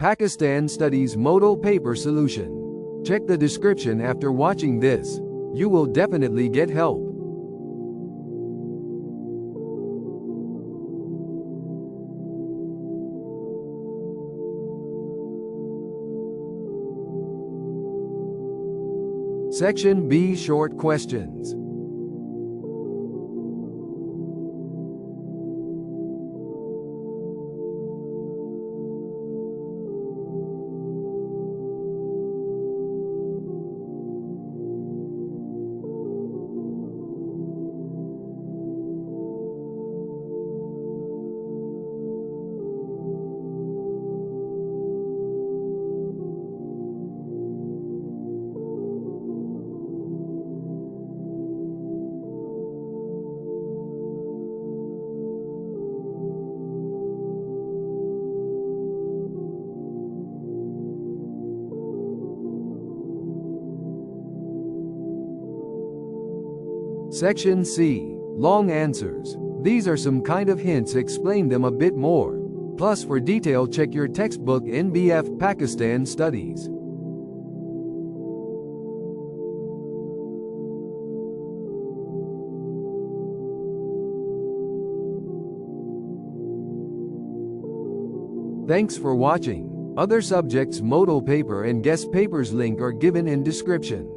Pakistan Studies Modal Paper Solution. Check the description after watching this. You will definitely get help. Section B, Short Questions. Section C, Long Answers. These are some kind of hints, explain them a bit more. Plus, for detail, check your textbook NBF Pakistan Studies. Thanks for watching. Other subjects, modal paper and guest papers link are given in description.